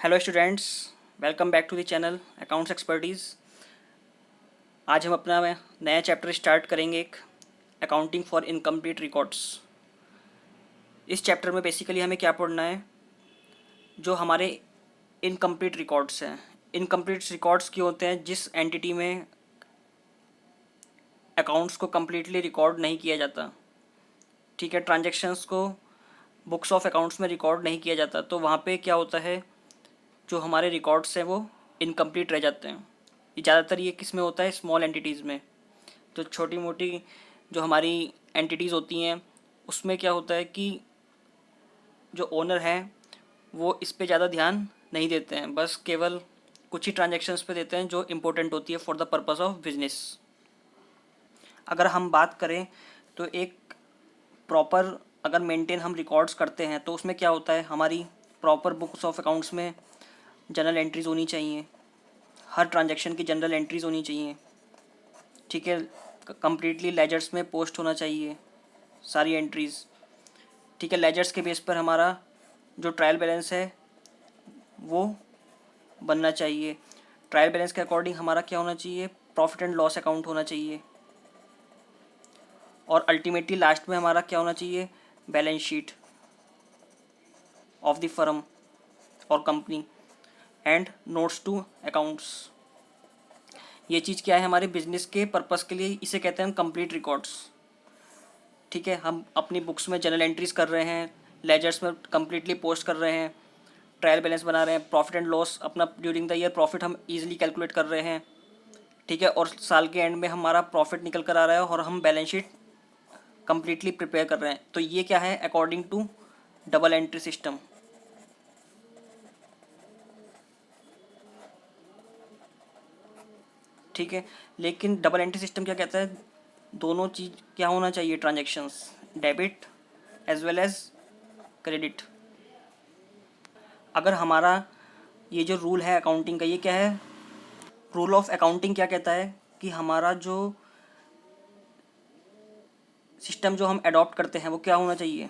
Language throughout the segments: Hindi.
Hello students, welcome back to the channel accounts expertise. आज हम अपना नया चैप्टर स्टार्ट करेंगे, एक अकाउंटिंग फॉर इनकम्प्लीट रिकॉर्ड्स। इस चैप्टर में बेसिकली हमें क्या पढ़ना है, जो हमारे इनकम्प्लीट रिकॉर्ड्स हैं। इनकम्प्लीट रिकॉर्ड्स क्यों होते हैं? जिस एंटिटी में अकाउंट्स को कम्प्लीटली रिकॉर्ड नहीं किया जाता, ठीक है, ट्रांजेक्शन्स को बुक्स ऑफ अकाउंट्स में रिकॉर्ड नहीं किया जाता, तो वहाँ पे क्या होता है, जो हमारे रिकॉर्ड्स हैं वो इनकम्प्लीट रह जाते हैं। ज़्यादातर ये किस में होता है? स्मॉल एंटिटीज़ में। तो छोटी मोटी जो हमारी एंटिटीज़ होती हैं उसमें क्या होता है कि जो ओनर हैं वो इस पे ज़्यादा ध्यान नहीं देते हैं, बस केवल कुछ ही ट्रांजेक्शन्स पे देते हैं जो इम्पोर्टेंट होती है for the purpose of business. अगर हम बात करें तो एक प्रॉपर अगर मेंटेन हम रिकॉर्ड्स करते हैं तो उसमें क्या होता है, हमारी प्रॉपर बुक्स ऑफ अकाउंट्स में जनरल एंट्रीज होनी चाहिए, हर ट्रांजेक्शन की जनरल एंट्रीज होनी चाहिए, ठीक है। कम्प्लीटली लेजर्स में पोस्ट होना चाहिए सारी एंट्रीज़, ठीक है। लेजर्स के बेस पर हमारा जो ट्रायल बैलेंस है वो बनना चाहिए। ट्रायल बैलेंस के अकॉर्डिंग हमारा क्या होना चाहिए? प्रॉफिट एंड लॉस अकाउंट होना चाहिए। और अल्टीमेटली लास्ट में हमारा क्या होना चाहिए? Balance sheet of the firm और company and notes to accounts. ये चीज़ क्या है? हमारे बिजनेस के पर्पस के लिए इसे कहते हैं हम कंप्लीट रिकॉर्ड्स, ठीक है। हम अपनी बुक्स में जनरल एंट्रीज कर रहे हैं, लेजर्स में कम्प्लीटली पोस्ट कर रहे हैं, ट्रायल बैलेंस बना रहे हैं, प्रॉफिट एंड लॉस अपना ड्यूरिंग द ईयर प्रॉफिट हम इजीली कैलकुलेट कर रहे हैं, ठीक है। और साल के एंड में हमारा प्रॉफिट निकल कर आ रहा है और हम बैलेंस शीट कम्प्लीटली प्रिपेयर कर रहे हैं। तो ये क्या है? According to double entry system, ठीक है। लेकिन डबल एंट्री सिस्टम क्या कहता है? दोनों चीज़ क्या होना चाहिए? Transactions debit as well as credit. अगर हमारा ये जो रूल है अकाउंटिंग का, ये क्या है? रूल ऑफ अकाउंटिंग क्या कहता है कि हमारा जो सिस्टम जो हम अडॉप्ट करते हैं वो क्या होना चाहिए?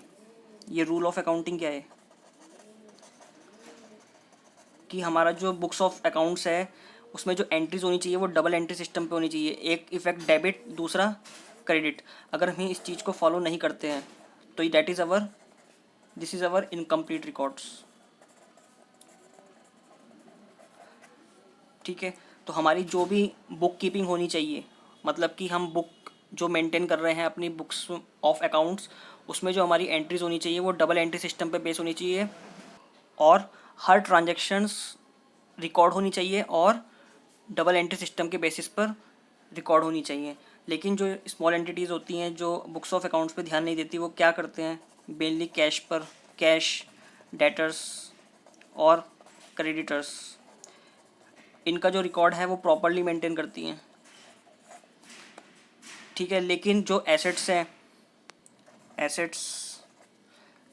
ये रूल ऑफ अकाउंटिंग क्या है कि हमारा जो बुक्स ऑफ अकाउंट्स है उसमें जो एंट्रीज होनी चाहिए वो डबल एंट्री सिस्टम पे होनी चाहिए। एक इफेक्ट डेबिट, दूसरा क्रेडिट। अगर हम इस चीज़ को फॉलो नहीं करते हैं तो that is our this is our incomplete records, ठीक है। तो हमारी जो भी बुक कीपिंग होनी चाहिए, मतलब कि हम बुक जो मेंटेन कर रहे हैं अपनी बुक्स ऑफ अकाउंट्स, उसमें जो हमारी एंट्रीज होनी चाहिए वो डबल एंट्री सिस्टम पे बेस होनी चाहिए और हर ट्रांजेक्शन्स रिकॉर्ड होनी चाहिए और डबल एंट्री सिस्टम के बेसिस पर रिकॉर्ड होनी चाहिए। लेकिन जो स्मॉल एंटिटीज़ होती हैं जो बुक्स ऑफ अकाउंट्स पे ध्यान नहीं देती, वो क्या करते हैं? मेनली कैश पर, कैश, डेटर्स और क्रेडिटर्स, इनका जो रिकॉर्ड है वो प्रॉपरली मेंटेन करती हैं, ठीक है। लेकिन जो एसेट्स हैं, एसेट्स,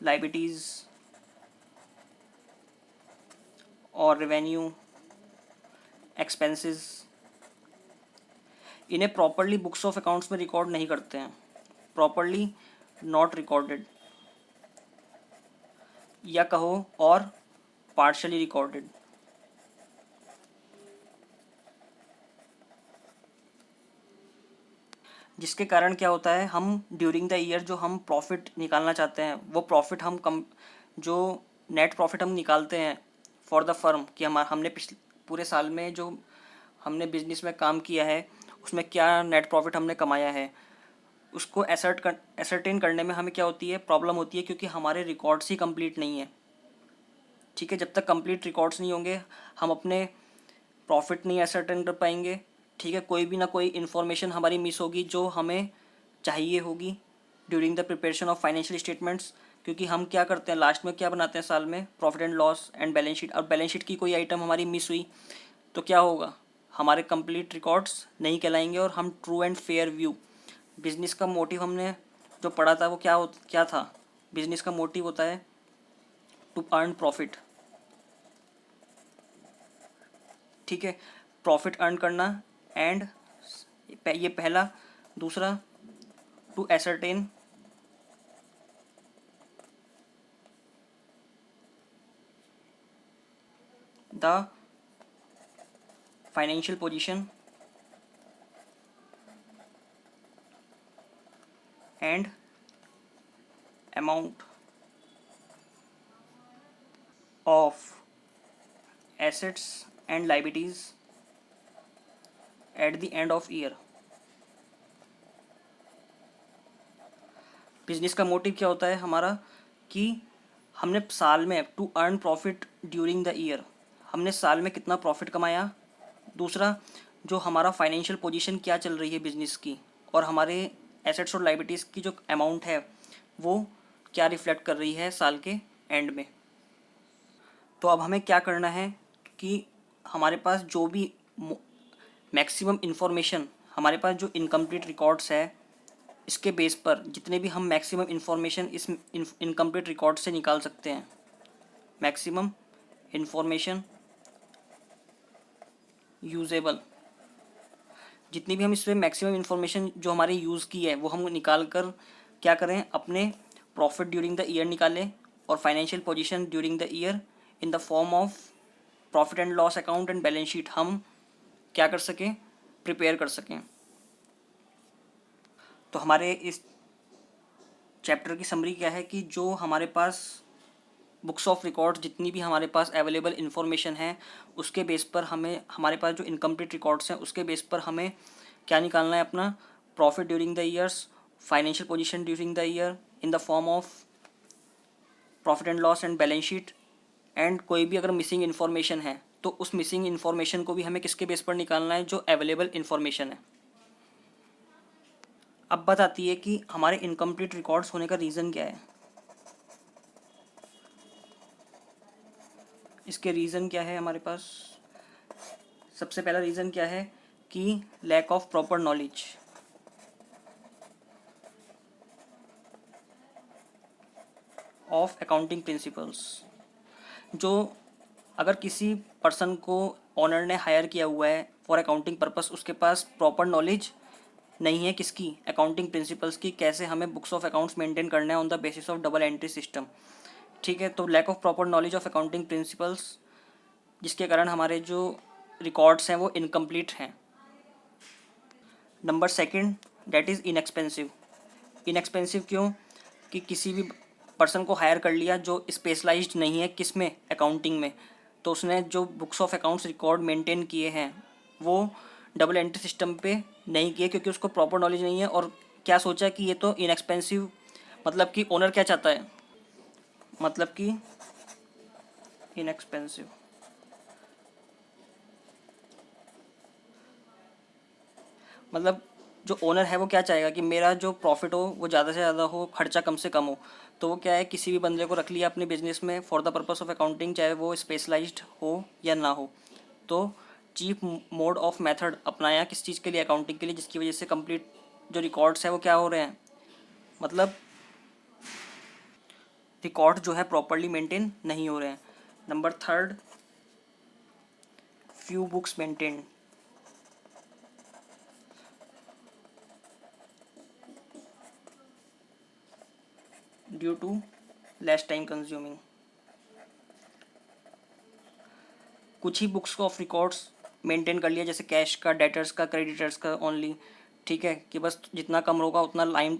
लाइबिलिटीज़ और रेवेन्यू, एक्सपेंसेस, इन्हें प्रॉपरली बुक्स ऑफ अकाउंट्स में रिकॉर्ड नहीं करते हैं, प्रॉपरली नॉट रिकॉर्डेड, या कहो और पार्शली रिकॉर्डेड। जिसके कारण क्या होता है, हम ड्यूरिंग द ईयर जो हम प्रॉफिट निकालना चाहते हैं वो प्रॉफिट हम कम, जो नेट प्रॉफिट हम निकालते हैं फॉर द फर्म कि हमने पिछले पूरे साल में जो हमने बिजनेस में काम किया है उसमें क्या नेट प्रॉफिट हमने कमाया है, उसको एसर्टेन करने में हमें क्या होती है? प्रॉब्लम होती है, क्योंकि हमारे रिकॉर्ड्स ही कंप्लीट नहीं है, ठीक है। जब तक कंप्लीट रिकॉर्ड्स नहीं होंगे हम अपने प्रॉफिट नहीं एसर्टेन कर पाएंगे, ठीक है। कोई भी ना कोई इन्फॉर्मेशन हमारी मिस होगी जो हमें चाहिए होगी during the preparation of financial statements. क्योंकि हम क्या करते हैं, लास्ट में क्या बनाते हैं साल में? Profit and loss and balance sheet. और बैलेंस शीट की कोई आइटम हमारी मिस हुई तो क्या होगा? हमारे कंप्लीट रिकॉर्ड्स नहीं कहलाएंगे और हम true and fair view, business का मोटिव हमने जो पढ़ा था वो क्या था? बिजनेस का मोटिव होता है टू अर्न प्रॉफिट, ठीक है। प्रॉफिट अर्न करना एंड ये पहला। दूसरा, to ascertain the financial position and amount of assets and liabilities at the end of year. Business का मोटिव क्या होता है हमारा कि हमने साल में to earn profit during the year, हमने साल में कितना प्रॉफिट कमाया। दूसरा, जो हमारा फाइनेंशियल पोजीशन क्या चल रही है बिजनेस की, और हमारे एसेट्स और लायबिलिटीज़ की जो अमाउंट है वो क्या रिफ्लेक्ट कर रही है साल के एंड में। तो अब हमें क्या करना है कि हमारे पास जो भी मैक्सिमम इन्फॉर्मेशन, हमारे पास जो इनकम्प्लीट रिकॉर्ड्स है, इसके बेस पर जितने भी हम मैक्सिमम इन्फॉर्मेशन इस इनकम्प्लीट रिकॉर्ड से निकाल सकते हैं, मैक्सिमम इन्फॉर्मेशन यूजेबल, जितनी भी हम इसमें मैक्सिमम इन्फॉर्मेशन जो हमारी यूज़ की है वो हम निकाल कर क्या करें, अपने प्रॉफिट ड्यूरिंग द ईयर निकालें और financial position during the year in the form of profit and loss account and balance sheet हम क्या कर सकें, प्रिपेयर कर सकें। तो हमारे इस चैप्टर की समरी क्या है कि जो हमारे पास बुक्स ऑफ रिकॉर्ड्स जितनी भी हमारे पास अवेलेबल इन्फॉर्मेशन है उसके बेस पर हमें, हमारे पास जो इनकम्प्लीट रिकॉर्ड्स हैं उसके बेस पर हमें क्या निकालना है, अपना profit during the years, financial position during the year in the form of profit and loss and balance sheet. And कोई भी अगर मिसिंग इन्फॉर्मेशन है तो उस मिसिंग इन्फॉर्मेशन को भी हमें किसके बेस पर निकालना है, जो अवेलेबल इन्फॉर्मेशन है। अब बात आती है कि हमारे इनकम्प्लीट रिकॉर्ड्स होने का रीज़न क्या है। इसके रीज़न क्या है हमारे पास, सबसे पहला रीज़न क्या है कि lack of proper knowledge. Of accounting principles, जो अगर किसी पर्सन को ऑनर ने हायर किया हुआ है फॉर अकाउंटिंग पर्पस, उसके पास प्रॉपर नॉलेज नहीं है किसकी, अकाउंटिंग प्रिंसिपल्स की, कैसे हमें बुक्स ऑफ अकाउंट्स मेंटेन करना है on the basis of double entry system. ठीक है, तो lack of proper knowledge of accounting principles, जिसके कारण हमारे जो रिकॉर्ड्स हैं वो इनकम्प्लीट हैं। Number second, that is inexpensive. Inexpensive क्यों, कि किसी भी पर्सन को हायर कर लिया जो स्पेशलाइज्ड नहीं है किस में, अकाउंटिंग में, तो उसने जो books of accounts record maintain किए हैं वो डबल एंट्री सिस्टम पे नहीं किए, क्योंकि उसको प्रॉपर नॉलेज नहीं है। और क्या सोचा कि ये तो इनएक्सपेंसिव, मतलब कि ओनर क्या चाहता है, मतलब कि इनएक्सपेंसिव, मतलब जो ओनर है वो क्या चाहेगा कि मेरा जो प्रॉफिट हो वो ज़्यादा से ज़्यादा हो, खर्चा कम से कम हो। तो वो क्या है, किसी भी बंदे को रख लिया अपने बिजनेस में for the purpose of accounting, चाहे वो स्पेशलाइज्ड हो या ना हो। तो चीप मोड ऑफ मेथड अपनाया किस चीज़ के लिए, अकाउंटिंग के लिए, जिसकी वजह से कंप्लीट जो रिकॉर्ड्स हैं वो क्या हो रहे हैं, मतलब रिकॉर्ड जो है प्रॉपरली मेंटेन नहीं हो रहे हैं। Number third, few books maintain, due to less time consuming. कुछ ही बुक्स ऑफ रिकॉर्ड्स मेंटेन कर लिया, जैसे कैश का, डेटर्स का, क्रेडिटर्स का ओनली। ठीक है, कि बस जितना कम होगा उतना लाइन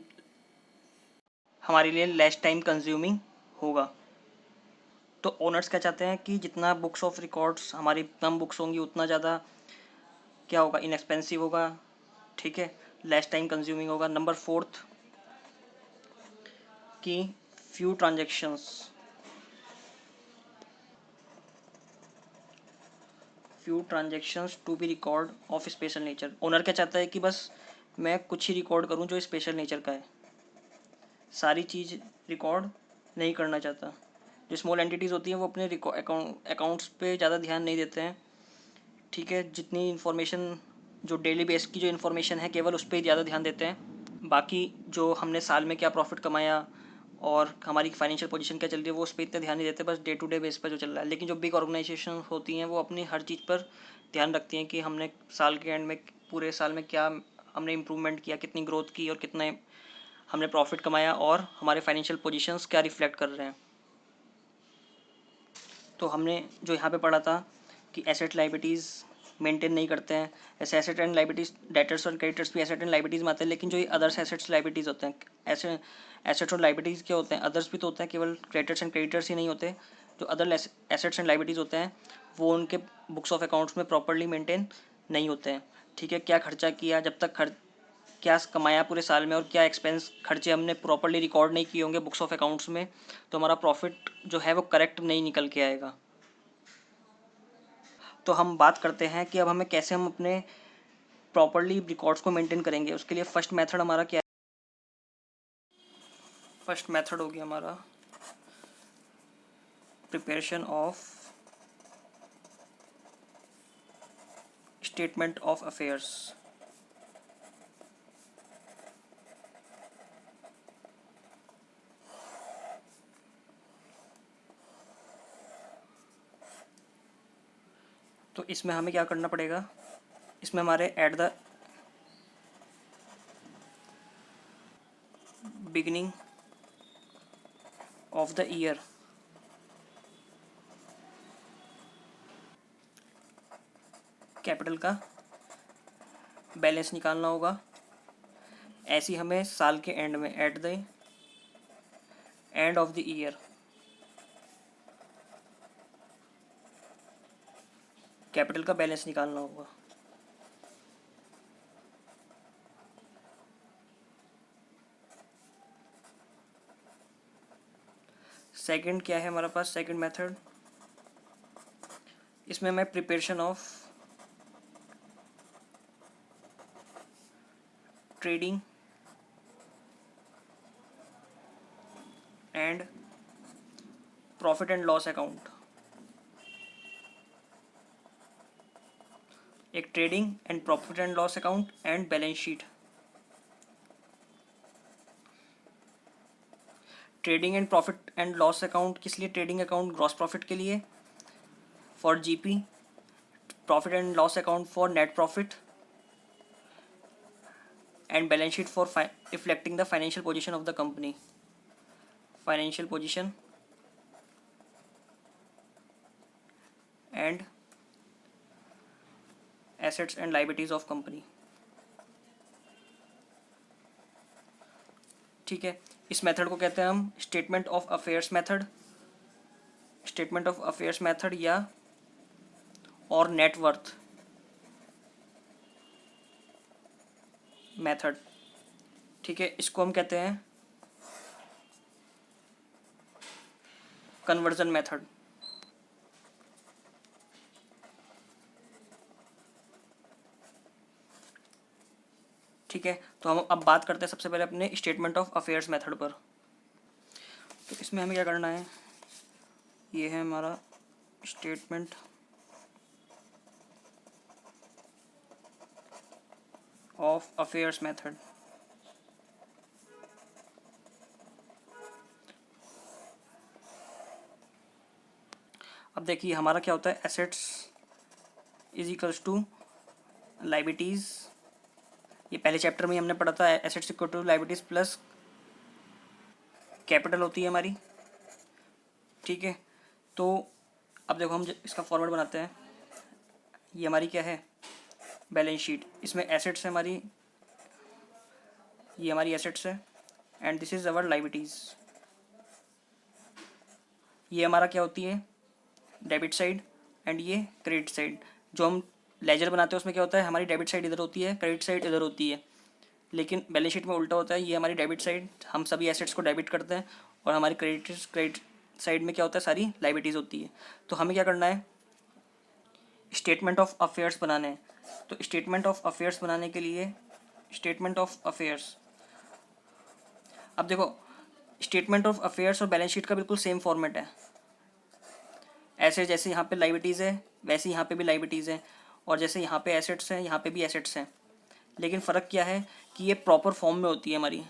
हमारे लिए लेस टाइम कंज्यूमिंग होगा। तो ओनर्स क्या चाहते हैं कि जितना बुक्स ऑफ रिकॉर्ड्स हमारी कम बुक्स होंगी उतना ज़्यादा क्या होगा, इनएक्सपेंसिव होगा। ठीक है, लेस टाइम कंज्यूमिंग होगा। नंबर फोर्थ, कि few transactions, few transactions to be record of special nature. Owner क्या चाहता है कि बस मैं कुछ ही रिकॉर्ड करूं जो स्पेशल नेचर का है, सारी चीज़ रिकॉर्ड नहीं करना चाहता। जो स्मॉल एंटिटीज़ होती हैं वो अपने अकाउंट्स पे ज़्यादा ध्यान नहीं देते हैं। ठीक है, जितनी इन्फॉर्मेशन जो डेली बेस की जो इन्फॉर्मेशन है केवल उस पर ही ज़्यादा ध्यान देते हैं। बाकी जो हमने साल में क्या प्रॉफिट कमाया और हमारी फाइनेंशियल पोजीशन क्या चल रही है वो उस पर इतना ध्यान नहीं देते, बस डे टू डे बेस पर जो चल रहा है। लेकिन जो बिग ऑर्गेनाइजेशन होती हैं वो अपनी हर चीज़ पर ध्यान रखती हैं कि हमने साल के एंड में, पूरे साल में क्या हमने इम्प्रूवमेंट किया, कितनी ग्रोथ की और कितने हमने प्रॉफिट कमाया और हमारे फाइनेंशियल पोजीशंस क्या रिफ्लेक्ट कर रहे हैं। तो हमने जो यहाँ पे पढ़ा था कि एसेट लाइबिलिटीज़ मेंटेन नहीं करते हैं। ऐसे एसेट एंड लाइबिलिटीज़, डेटर्स और क्रेडिटर्स भी एसेट एंड लाइबिलिटीज़ में आते हैं, लेकिन जो ये अदर्स एसेट्स लाइबिलिटीज़ होते हैं, ऐसे एसेट्स और लाइबिलिटीज़ क्या होते हैं, अदर्स भी तो होते हैं, केवल क्रेडिटर्स एंड क्रेडिटर्स ही नहीं होते। जो अदर एसेट्स एंड लाइबिलिटीज़ होते हैं वो उनके बुक्स ऑफ अकाउंट्स में प्रॉपरली मेंटेन नहीं होते हैं। ठीक है, क्या खर्चा किया, जब तक क्या कमाया पूरे साल में और क्या एक्सपेंस खर्चे हमने प्रॉपरली रिकॉर्ड नहीं किए होंगे बुक्स ऑफ अकाउंट्स में, तो हमारा प्रॉफिट जो है वो करेक्ट नहीं निकल के आएगा। तो हम बात करते हैं कि अब हमें कैसे हम अपने प्रॉपरली रिकॉर्ड्स को मेंटेन करेंगे। उसके लिए फर्स्ट मेथड हमारा क्या है? फर्स्ट मेथड हो गया हमारा preparation of statement of affairs. तो इसमें हमें क्या करना पड़ेगा, इसमें हमारे eight the beginning of the year capital का बैलेंस निकालना होगा। ऐसे ही हमें साल के एंड में eight the end of the year capital का बैलेंस निकालना होगा। सेकंड क्या है हमारे पास, सेकंड मेथड, इसमें मैं preparation of trading and profit and loss account, एक trading and profit and loss account and balance sheet. Trading and profit and loss account किस लिए? ट्रेडिंग अकाउंट ग्रॉस प्रॉफिट के लिए for GP, profit and loss account for net profit and balance sheet for reflecting the financial position of the company, financial position and assets and liabilities of company. ठीक है, इस मेथड को कहते हैं हम statement of affairs method, statement of affairs method या और नेटवर्थ मेथड। ठीक है, इसको हम कहते हैं कन्वर्जन मेथड। ठीक है, तो हम अब बात करते हैं सबसे पहले अपने स्टेटमेंट ऑफ अफेयर्स मेथड पर। तो इसमें हमें क्या करना है, ये है हमारा स्टेटमेंट ऑफ अफेयर्स मेथड। अब देखिए हमारा क्या होता है, assets is equals to liabilities, ये पहले चैप्टर में हमने पढ़ा था, assets equal to liabilities plus capital होती है हमारी। ठीक है, तो अब देखो हम इसका फॉर्मेट बनाते हैं। ये हमारी क्या है, बैलेंस शीट, इसमें एसेट्स है हमारी, ये हमारी एसेट्स है and this is our liabilities. ये हमारा क्या होती है, डेबिट साइड एंड ये क्रेडिट साइड। जो हम लेजर बनाते हैं उसमें क्या होता है, हमारी डेबिट साइड इधर होती है, क्रेडिट साइड इधर होती है, लेकिन बैलेंस शीट में उल्टा होता है। ये हमारी डेबिट साइड, हम सभी एसेट्स को डेबिट करते हैं और हमारी क्रेडिट साइड में क्या होता है, सारी लायबिलिटीज़ होती है। तो हमें क्या करना है, स्टेटमेंट ऑफ अफेयर्स बनाने हैं। तो स्टेटमेंट ऑफ अफेयर्स बनाने के लिए स्टेटमेंट ऑफ अफेयर्स, अब देखो स्टेटमेंट ऑफ अफेयर्स और बैलेंस शीट का बिल्कुल सेम फॉर्मेट है। ऐसे जैसे यहाँ पे लायबिलिटीज़ है वैसे यहाँ पे भी लायबिलिटीज़ है, और जैसे यहाँ पे एसेट्स हैं यहाँ पे भी एसेट्स हैं, लेकिन फ़र्क क्या है कि ये प्रॉपर फॉर्म में होती है हमारी।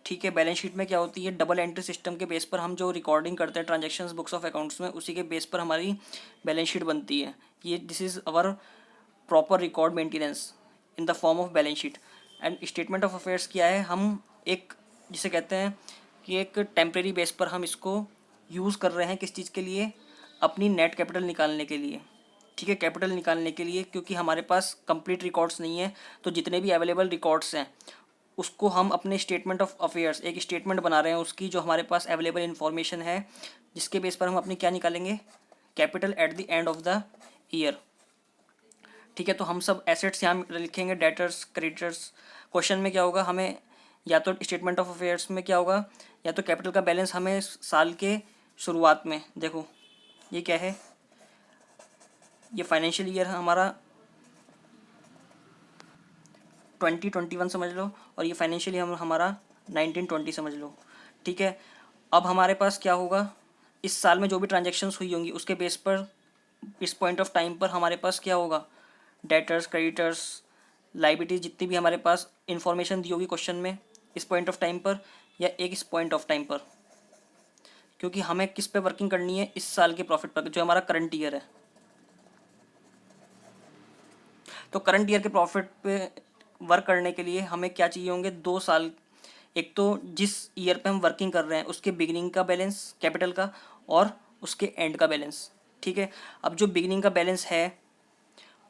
ठीक है, बैलेंस शीट में क्या होती है, डबल एंट्री सिस्टम के बेस पर हम जो रिकॉर्डिंग करते हैं ट्रांजैक्शंस बुक्स ऑफ अकाउंट्स में, उसी के बेस पर हमारी बैलेंस शीट बनती है। ये this is our proper record maintenance in the form of balance sheet. And statement of affairs क्या है, हम एक जिसे कहते हैं कि एक टेम्प्रेरी बेस पर हम इसको यूज़ कर रहे हैं, किस चीज़ के लिए, अपनी नेट कैपिटल निकालने के लिए। ठीक है, कैपिटल निकालने के लिए, क्योंकि हमारे पास कंप्लीट रिकॉर्ड्स नहीं है, तो जितने भी अवेलेबल रिकॉर्ड्स हैं उसको हम अपने स्टेटमेंट ऑफ अफेयर्स, एक स्टेटमेंट बना रहे हैं उसकी, जो हमारे पास अवेलेबल इन्फॉर्मेशन है, जिसके बेस पर हम अपनी क्या निकालेंगे, capital eight the end of the year. ठीक है, तो हम सब एसेट्स यहाँ लिखेंगे, डेटर्स, क्रेडिटर्स। क्वेश्चन में क्या होगा, हमें या तो स्टेटमेंट ऑफ अफेयर्स में क्या होगा, या तो कैपिटल का बैलेंस हमें साल के शुरुआत में, देखो ये क्या है, ये फाइनेंशियल ईयर हमारा 2021 समझ लो, और ये फाइनेंशियल ईयर हमारा 1920 समझ लो। ठीक है, अब हमारे पास क्या होगा, इस साल में जो भी ट्रांजेक्शन्स हुई होंगी उसके बेस पर, इस पॉइंट ऑफ टाइम पर हमारे पास क्या होगा, डेटर्स, क्रेडिटर्स, लाइबिलिटीज, जितनी भी हमारे पास इंफॉर्मेशन दी होगी क्वेश्चन में इस पॉइंट ऑफ टाइम पर, या एक इस पॉइंट ऑफ टाइम पर, क्योंकि हमें किस पे वर्किंग करनी है, इस साल के प्रॉफिट पर, जो हमारा करंट ईयर है। तो करंट ईयर के प्रॉफिट पे वर्क करने के लिए हमें क्या चाहिए होंगे, 2 साल, एक तो जिस ईयर पे हम वर्किंग कर रहे हैं उसके बिगिनिंग का बैलेंस कैपिटल का, और उसके एंड का बैलेंस। ठीक है, अब जो बिगिनिंग का बैलेंस है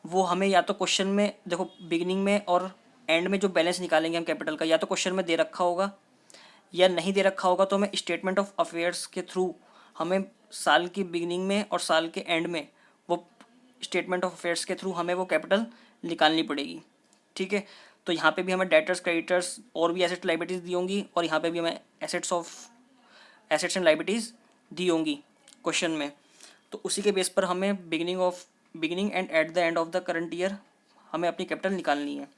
वो हमें या तो क्वेश्चन में, देखो बिगिनिंग में और एंड में जो बैलेंस निकालेंगे हम कैपिटल का, या तो क्वेश्चन में दे रखा होगा, या नहीं दे रखा होगा तो हमें स्टेटमेंट ऑफ अफेयर्स के थ्रू हमें साल की बिगिनिंग में और साल के एंड में वो स्टेटमेंट ऑफ अफेयर्स के थ्रू हमें वो कैपिटल निकालनी पड़ेगी। ठीक है, तो यहाँ पे भी हमें डेटर्स, क्रेडिटर्स और भी एसेट लाइबिलिटीज़ दी होंगी, और यहाँ पे भी हमें एसेट्स एंड लाइबिलिटीज़ दी होंगी क्वेश्चन में। तो उसी के बेस पर हमें beginning and at the end of the current year हमें अपनी कैपिटल निकालनी है।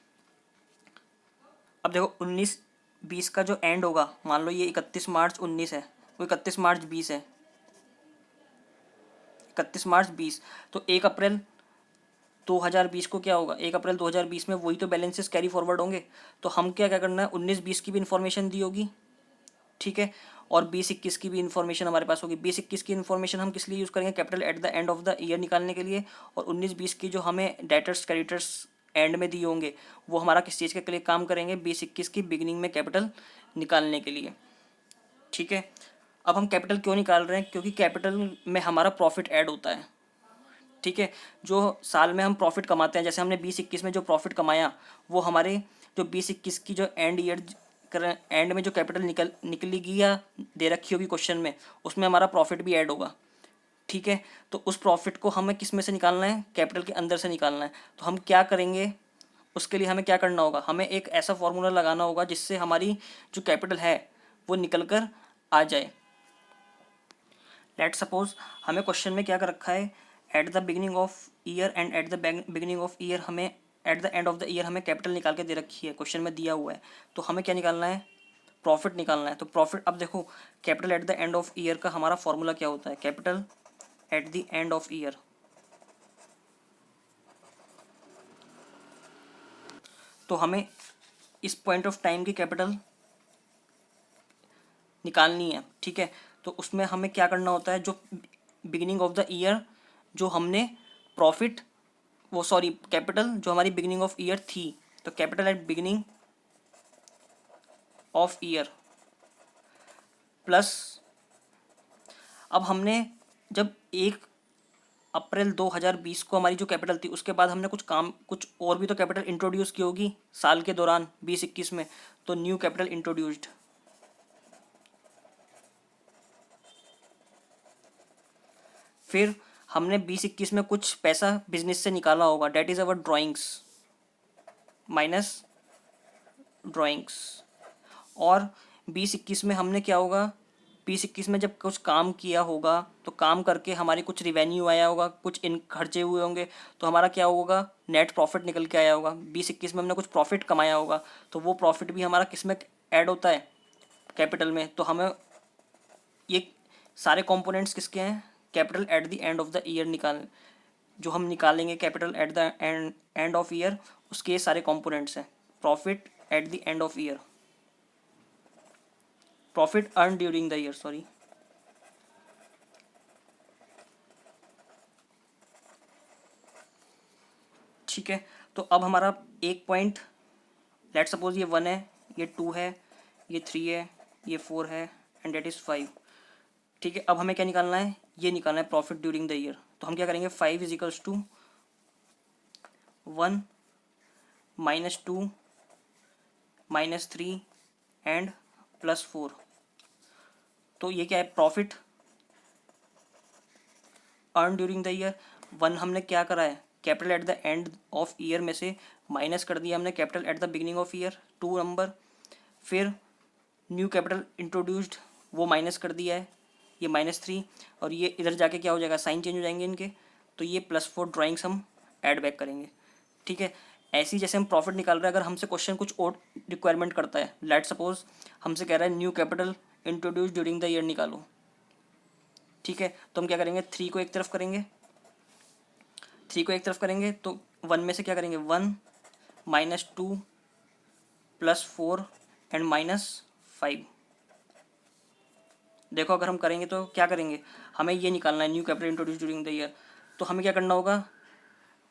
अब देखो 19-20 का जो एंड होगा, मान लो ये 31 मार्च 19 है, वो 31 मार्च 20 है, 31 मार्च 20, तो 1 अप्रैल 2020 को क्या होगा, 1 अप्रैल 2020 में वही तो बैलेंसेस कैरी फॉरवर्ड होंगे। तो हम क्या क्या करना है, 19-20 की भी इन्फॉर्मेशन दी होगी, ठीक है, और 20-21 की भी इन्फॉर्मेशन हमारे पास होगी। 20-21 की इन्फॉर्मेशन हम किस लिए यूज़ करेंगे, capital eight the end of the year निकालने के लिए, और 19-20 की जो हमें डेटर्स, क्रेडिटर्स एंड में दिए होंगे वो हमारा किस चीज़ के लिए काम करेंगे, 20-21 की बिगिनिंग में कैपिटल निकालने के लिए। ठीक है, अब हम कैपिटल क्यों निकाल रहे हैं, क्योंकि कैपिटल में हमारा प्रॉफिट ऐड होता है। ठीक है, जो साल में हम प्रॉफिट कमाते हैं, जैसे हमने 20-21 में जो प्रॉफिट कमाया, वो हमारे जो 20-21 की जो एंड ईयर एंड में जो कैपिटल निकलेगी या दे रखी होगी क्वेश्चन में, उसमें हमारा प्रॉफिट भी ऐड होगा। ठीक है, तो उस प्रॉफिट को हमें किस में से निकालना है, कैपिटल के अंदर से निकालना है। तो हम क्या करेंगे, उसके लिए हमें क्या करना होगा, हमें एक ऐसा फॉर्मूला लगाना होगा जिससे हमारी जो कैपिटल है वो निकल कर आ जाए। लेट सपोज हमें क्वेश्चन में क्या कर रखा है, at the beginning of year and at the beginning of year, हमें at the end of the year हमें कैपिटल निकाल के दे रखी है, क्वेश्चन में दिया हुआ है। तो हमें क्या निकालना है, प्रॉफिट निकालना है। तो प्रॉफिट, अब देखो capital eight the end of year का हमारा फॉर्मूला क्या होता है, capital eight the end of year, तो हमें इस पॉइंट ऑफ टाइम की कैपिटल निकालनी है। ठीक है, तो उसमें हमें क्या करना होता है, जो बिगिनिंग ऑफ द ईयर जो हमने प्रॉफिट, वो सॉरी कैपिटल जो हमारी बिगिनिंग ऑफ ईयर थी, तो capital at beginning of year plus, अब हमने जब 1 अप्रैल 2020 को हमारी जो कैपिटल थी, उसके बाद हमने कुछ और भी तो कैपिटल इंट्रोड्यूस की होगी साल के दौरान 20-21 में, तो न्यू कैपिटल इंट्रोड्यूस्ड। फिर हमने 20-21 में कुछ पैसा बिजनेस से निकाला होगा, that is our drawings minus drawings. और 20-21 में हमने क्या होगा, 20-21 में जब कुछ काम किया होगा तो काम करके हमारी कुछ रिवेन्यू आया होगा, कुछ इन खर्चे हुए होंगे, तो हमारा क्या होगा, नेट प्रॉफिट निकल के आया होगा। 20-21 में हमने कुछ प्रॉफिट कमाया होगा, तो वो प्रॉफिट भी हमारा किस में ऐड होता है, कैपिटल में। तो हमें ये सारे कंपोनेंट्स किसके हैं, capital eight the end of the year जो हम निकालेंगे capital eight the end of year, उसके सारे कंपोनेंट्स हैं। Profit eight the end of year, profit earn during the year, sorry, ठीक है। तो अब हमारा एक पॉइंट, लेट सपोज ये 1 है, ये 2 है, ये 3 है, ये 4 है, एंड डेट इज़ 5। ठीक है, अब हमें क्या निकालना है, ये निकालना है प्रॉफिट ड्यूरिंग द ईयर। तो हम क्या करेंगे, 5 इज इक्वल्स टू 1 -2 -3 एंड +4। तो ये क्या है, profit earn during the year. 1 हमने क्या करा है, capital eight the end of year में से माइनस कर दिया हमने capital eight the beginning of year 2 number. फिर न्यू कैपिटल इंट्रोड्यूस्ड, वो माइनस कर दिया है, ये -3। और ये इधर जाके क्या हो जाएगा, साइन चेंज हो जाएंगे इनके, तो ये +4 ड्राइंग्स हम ऐड बैक करेंगे। ठीक है, ऐसे ही जैसे हम प्रॉफिट निकाल रहे हैं, अगर हमसे क्वेश्चन कुछ और रिक्वायरमेंट करता है, लेट सपोज हमसे कह रहा है new capital introduce during the year निकालो। ठीक है, तो हम क्या करेंगे, 3 को एक तरफ करेंगे, 3 को एक तरफ करेंगे तो 1 में से क्या करेंगे, 1 -2 +4 एंड -5। देखो अगर हम करेंगे तो क्या करेंगे, हमें ये निकालना है new capital introduce during the year. तो हमें क्या करना होगा,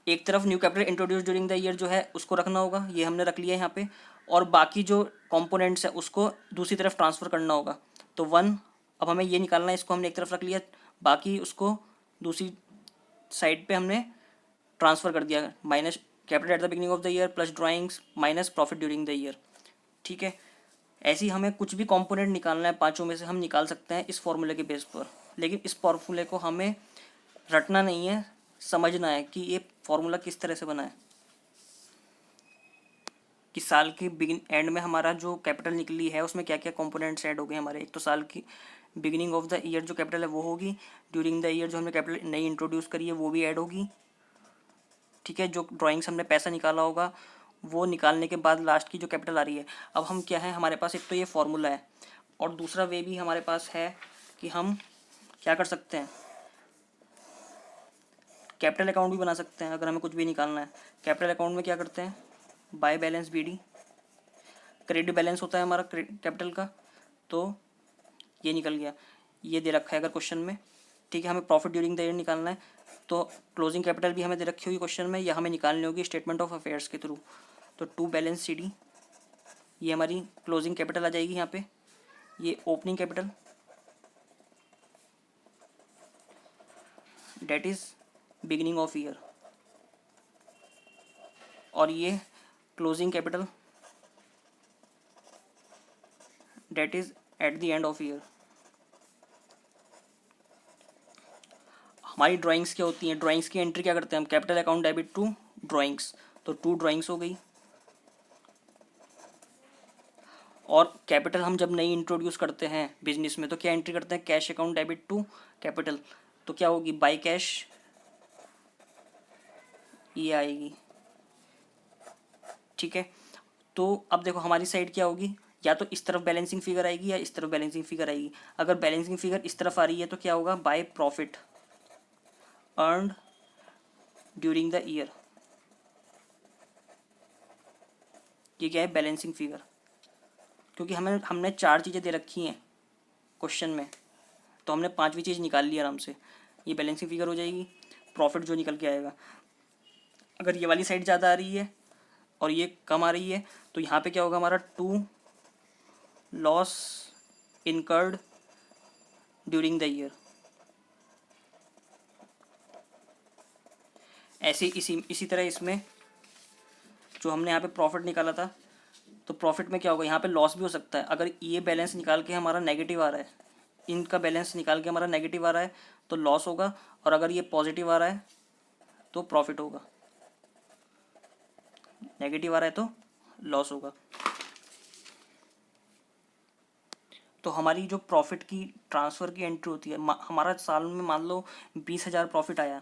एक तरफ new capital introduce during the year जो है उसको रखना होगा, ये हमने रख लिया है यहाँ पे, और बाकी जो कंपोनेंट्स है उसको दूसरी तरफ ट्रांसफ़र करना होगा। तो 1, अब हमें ये निकालना है, इसको हमने एक तरफ रख लिया, बाकी उसको दूसरी साइड पे हमने ट्रांसफ़र कर दिया, minus capital eight the beginning of the year plus drawings minus profit during the year. ठीक है, ऐसे ही हमें कुछ भी कंपोनेंट निकालना है, पांचों में से हम निकाल सकते हैं इस फॉर्मूले के बेस पर। लेकिन इस फॉर्मूले को हमें रटना नहीं है, समझना है कि ये फॉर्मूला किस तरह से बना है, कि साल के बिगिन एंड में हमारा जो कैपिटल निकली है उसमें क्या क्या कंपोनेंट्स ऐड हो गए हमारे। एक तो साल की बिगिनिंग ऑफ द ईयर जो कैपिटल है वो होगी, ड्यूरिंग द ईयर जो हमने कैपिटल नई इंट्रोड्यूस करी है वो भी ऐड होगी। ठीक है, जो ड्राइंग्स हमने पैसा निकाला होगा वो निकालने के बाद लास्ट की जो कैपिटल आ रही है। अब हम क्या है, हमारे पास एक तो ये फॉर्मूला है, और दूसरा वे भी हमारे पास है कि हम क्या कर सकते हैं, कैपिटल अकाउंट भी बना सकते हैं। अगर हमें कुछ भी निकालना है, कैपिटल अकाउंट में क्या करते हैं, by balance BD, credit balance होता है हमारा कैपिटल का, तो ये निकल गया, ये दे रखा है अगर क्वेश्चन में। ठीक है, हमें प्रॉफिट ड्यूरिंग द ईयर निकालना है, तो क्लोजिंग कैपिटल भी हमें दे रखी होगी क्वेश्चन में, या हमें निकालनी होगी स्टेटमेंट ऑफ अफेयर्स के थ्रू। तो टू बैलेंस CD, ये हमारी क्लोजिंग कैपिटल आ जाएगी यहाँ पे, ये opening capital that is beginning of year, और ये closing capital that is eight the end of year. हमारी ड्राइंग्स क्या होती हैं, ड्राइंग्स की एंट्री क्या करते हैं हम, capital account debit to drawings, तो 2 ड्राइंग्स हो गई। और कैपिटल हम जब नई इंट्रोड्यूस करते हैं बिजनेस में तो क्या एंट्री करते हैं, cash account debit to capital, तो क्या होगी, बाय कैश, ये आएगी। ठीक है, तो अब देखो हमारी साइड क्या होगी, या तो इस तरफ बैलेंसिंग फिगर आएगी या इस तरफ बैलेंसिंग फिगर आएगी। अगर बैलेंसिंग फिगर इस तरफ आ रही है तो क्या होगा, by profit earned during the year, ये क्या है, बैलेंसिंग फिगर। क्योंकि हमने 4 चीज़ें दे रखी हैं क्वेश्चन में, तो हमने 5वीं चीज़ निकाल ली आराम से, ये बैलेंसिंग फिगर हो जाएगी, प्रॉफिट जो निकल के आएगा। अगर ये वाली साइड ज़्यादा आ रही है और ये कम आ रही है तो यहाँ पे क्या होगा हमारा, to loss incurred during the year. ऐसे इसी तरह इसमें जो हमने यहाँ पे प्रॉफिट निकाला था, तो प्रॉफिट में क्या होगा, यहाँ पे लॉस भी हो सकता है। अगर ये बैलेंस निकाल के हमारा नेगेटिव आ रहा है, इनका बैलेंस निकाल के हमारा नेगेटिव आ रहा है तो लॉस होगा, और अगर ये पॉजिटिव आ रहा है तो प्रॉफिट होगा, नेगेटिव आ रहा है तो लॉस होगा। तो हमारी जो प्रॉफिट की ट्रांसफ़र की एंट्री होती है, हमारा साल में मान लो 20,000 प्रॉफिट आया,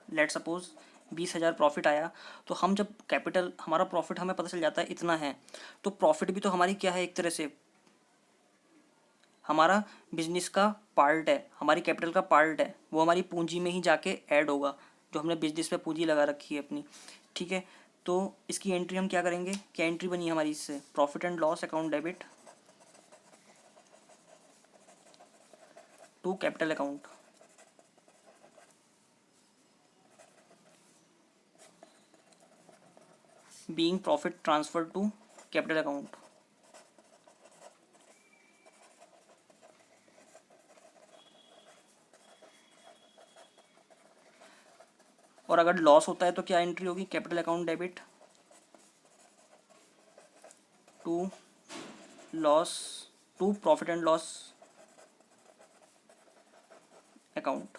लेट सपोज 20,000 प्रॉफिट आया, तो हम जब कैपिटल हमारा प्रॉफिट हमें पता चल जाता है इतना है, तो प्रॉफिट भी तो हमारी क्या है, एक तरह से हमारा बिजनेस का पार्ट है, हमारी कैपिटल का पार्ट है, वो हमारी पूंजी में ही जाके ऐड होगा, जो हमने बिजनेस में पूंजी लगा रखी है अपनी। ठीक है, तो इसकी एंट्री हम क्या करेंगे, क्या एंट्री बनी हमारी इससे, profit and loss account debit to capital account, being profit transfer to capital account. और अगर लॉस होता है तो क्या एंट्री होगी, capital account debit to loss to profit and loss account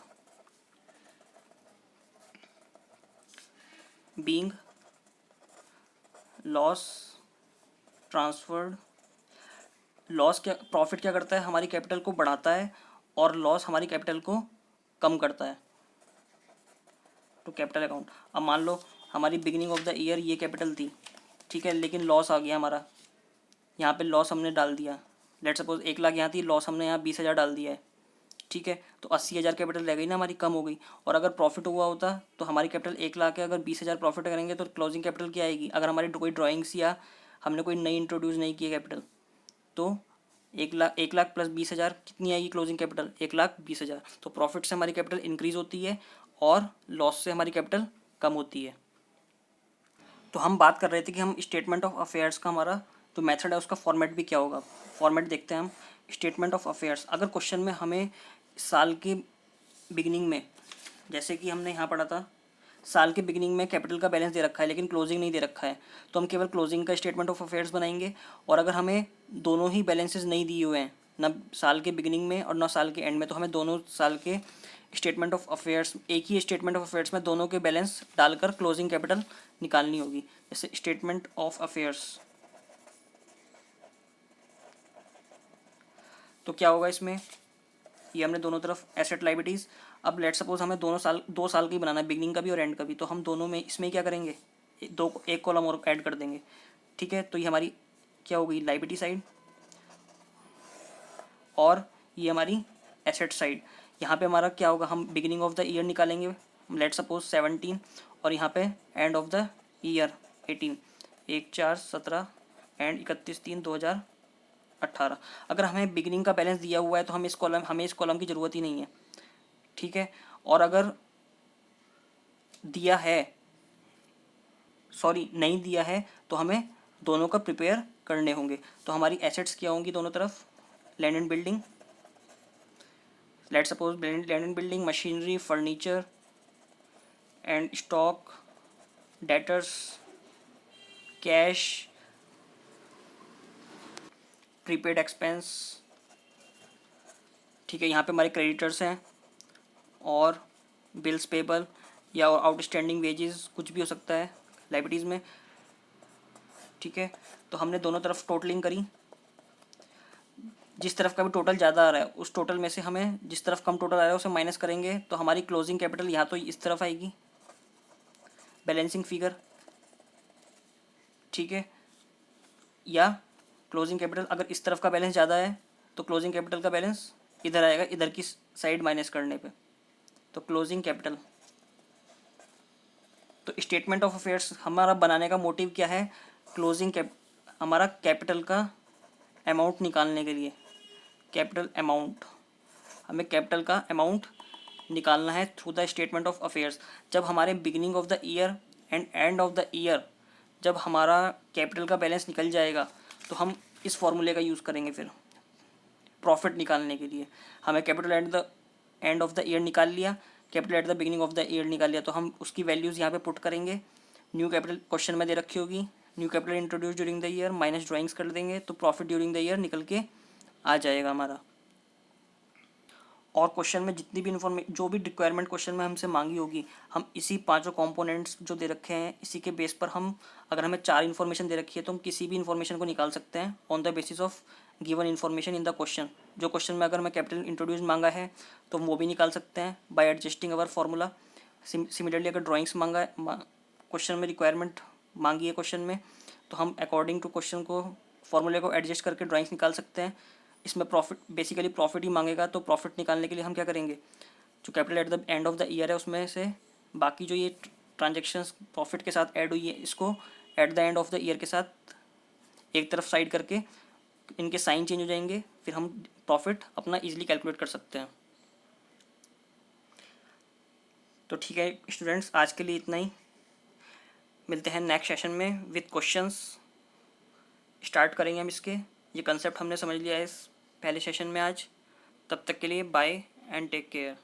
being loss transferred. Loss क्या, प्रॉफिट क्या करता है, हमारी कैपिटल को बढ़ाता है और लॉस हमारी कैपिटल को कम करता है टू कैपिटल अकाउंट। अब मान लो हमारी बिगिनिंग ऑफ द ईयर ये कैपिटल थी, ठीक है, लेकिन लॉस आ गया हमारा, यहाँ पे लॉस हमने डाल दिया, लेट सपोज 1 लाख यहाँ थी, लॉस हमने यहाँ 20,000 डाल दिया है, ठीक है, तो 80,000 कैपिटल रह गई ना हमारी, कम हो गई। और अगर प्रॉफिट हुआ होता तो हमारी कैपिटल 1 लाख है, अगर 20,000 प्रॉफिट करेंगे तो क्लोजिंग कैपिटल क्या आएगी, अगर हमारी कोई ड्राइंग्स या हमने कोई नई इंट्रोड्यूस नहीं की कैपिटल, तो 1 लाख प्लस 20,000 कितनी आएगी क्लोजिंग कैपिटल, 1,20,000। तो प्रॉफिट से हमारी कैपिटल इंक्रीज होती है और लॉस से हमारी कैपिटल कम होती है। तो हम बात कर रहे थे कि हम स्टेटमेंट ऑफ अफेयर्स का हमारा जो मेथड है उसका फॉर्मेट भी क्या होगा। फॉर्मेट देखते हैं हम। स्टेटमेंट ऑफ अफेयर्स, अगर क्वेश्चन में हमें साल के बिगिनिंग में, जैसे कि हमने यहाँ पढ़ा था, साल के बिगिनिंग में कैपिटल का बैलेंस दे रखा है लेकिन क्लोजिंग नहीं दे रखा है, तो हम केवल क्लोजिंग का स्टेटमेंट ऑफ अफेयर्स बनाएंगे। और अगर हमें दोनों ही बैलेंसेस नहीं दिए हुए हैं, ना साल के बिगिनिंग में और ना साल के एंड में, तो हमें दोनों साल के स्टेटमेंट ऑफ अफेयर्स, एक ही स्टेटमेंट ऑफ अफेयर्स में दोनों के बैलेंस डालकर क्लोजिंग कैपिटल निकालनी होगी। जैसे स्टेटमेंट ऑफ अफेयर्स, तो क्या होगा इसमें, ये हमने दोनों तरफ एसेट लाइबिलिटीज़। अब लेट सपोज हमें 2 साल का ही बनाना है, बिगनिंग का भी और एंड का भी, तो हम दोनों में इसमें क्या करेंगे, एक कॉलम और ऐड कर देंगे, ठीक है। तो ये हमारी क्या होगी, लाइबिलिटी साइड, और ये हमारी एसेट साइड। यहाँ पे हमारा क्या होगा, हम बिगिनिंग ऑफ द ईयर निकालेंगे, लेट सपोज 17, और यहाँ पे and of the year 18, 1/4/17 and 31/3/2018। अगर हमें बिगिनिंग का बैलेंस दिया हुआ है तो हमें इस कॉलम की ज़रूरत ही नहीं है, ठीक है। और अगर दिया है, सॉरी नहीं दिया है, तो हमें दोनों का प्रिपेयर करने होंगे। तो हमारी एसेट्स क्या होंगी दोनों तरफ, land and building, let suppose land and building, machinery, furniture and stock, debtors, cash, prepaid expense, ठीक है। यहाँ पे हमारे क्रेडिटर्स हैं और बिल्स पेबल या आउटस्टैंडिंग वेजेस, कुछ भी हो सकता है लाइबिलिटीज़ में, ठीक है। तो हमने दोनों तरफ टोटलिंग करी, जिस तरफ का भी टोटल ज़्यादा आ रहा है उस टोटल में से हमें जिस तरफ कम टोटल आ रहा है उसे माइनस करेंगे, तो हमारी क्लोजिंग कैपिटल यहाँ तो इस तरफ आएगी, बैलेंसिंग फिगर, ठीक है। या क्लोजिंग कैपिटल अगर इस तरफ का बैलेंस ज़्यादा है तो क्लोजिंग कैपिटल का बैलेंस इधर आएगा, इधर की साइड माइनस करने पे, तो क्लोजिंग कैपिटल। तो स्टेटमेंट ऑफ अफेयर्स हमारा बनाने का मोटिव क्या है, हमारा कैपिटल का अमाउंट निकालने के लिए, कैपिटल अमाउंट, हमें कैपिटल का अमाउंट निकालना है through the statement of affairs. जब हमारे beginning of the year and and of the year जब हमारा कैपिटल का बैलेंस निकल जाएगा तो हम इस फॉर्मूले का यूज़ करेंगे फिर प्रॉफिट निकालने के लिए। हमें capital eight the end of the year निकाल लिया, capital eight the beginning of the year निकाल लिया, तो हम उसकी वैल्यूज़ यहाँ पे पुट करेंगे। न्यू कैपिटल क्वेश्चन में दे रखी होगी, new capital introduce during the year, minus drawings कर देंगे, तो प्रॉफिट ड्यूरिंग द ईयर निकल के आ जाएगा हमारा। और क्वेश्चन में जितनी भी जो भी रिक्वायरमेंट क्वेश्चन में हमसे मांगी होगी, हम इसी 5 कंपोनेंट्स जो दे रखे हैं इसी के बेस पर हम, अगर हमें 4 इन्फॉर्मेशन दे रखी है तो हम किसी भी इन्फॉर्मेशन को निकाल सकते हैं on the basis of given information in the question. जो क्वेश्चन में अगर मैं कैपिटल इंट्रोड्यूस मांगा है तो वो भी निकाल सकते हैं बाय एडजस्टिंग अवर फार्मूला। सिमिलरली अगर ड्राइंग्स मांगा है, क्वेश्चन में रिक्वायरमेंट मांगी है क्वेश्चन में, तो हम अकॉर्डिंग टू क्वेश्चन को फॉर्मूले को एडजस्ट करके ड्राइंग्स निकाल सकते हैं। इसमें प्रॉफिट, बेसिकली प्रॉफिट ही मांगेगा, तो प्रॉफिट निकालने के लिए हम क्या करेंगे, जो capital eight the end of the year है उसमें से बाकी जो ये ट्रांजेक्शन्स प्रॉफिट के साथ ऐड हुई है इसको eight the end of the year के साथ एक तरफ साइड करके इनके साइन चेंज हो जाएंगे, फिर हम प्रॉफिट अपना इजीली कैलकुलेट कर सकते हैं। तो ठीक है स्टूडेंट्स, आज के लिए इतना ही, मिलते हैं नेक्स्ट सेशन में विद क्वेश्चंस। स्टार्ट करेंगे हम इसके, ये कंसेप्ट हमने समझ लिया है इस पहले सेशन में आज। तब तक के लिए बाय एंड टेक केयर।